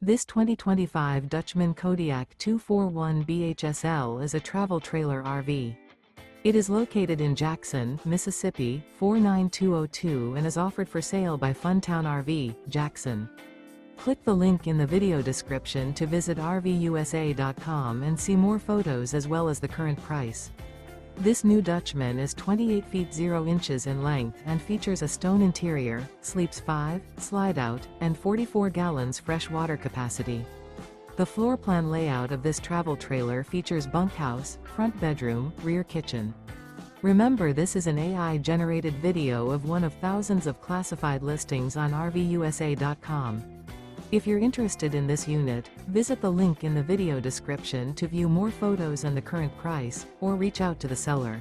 This 2025 Dutchmen Kodiak 241 BHSL is a travel trailer RV. It is located in Jackson, Mississippi, 49202 and is offered for sale by Funtown RV, Jackson. Click the link in the video description to visit RVUSA.com and see more photos as well as the current price. This new Dutchman is 28 feet 0 inches in length and features a stone interior, sleeps 5, slide-out, and 44 gallons fresh water capacity. The floor plan layout of this travel trailer features bunkhouse, front bedroom, rear kitchen. Remember, this is an AI-generated video of one of thousands of classified listings on RVUSA.com. If you're interested in this unit, visit the link in the video description to view more photos and the current price, or reach out to the seller.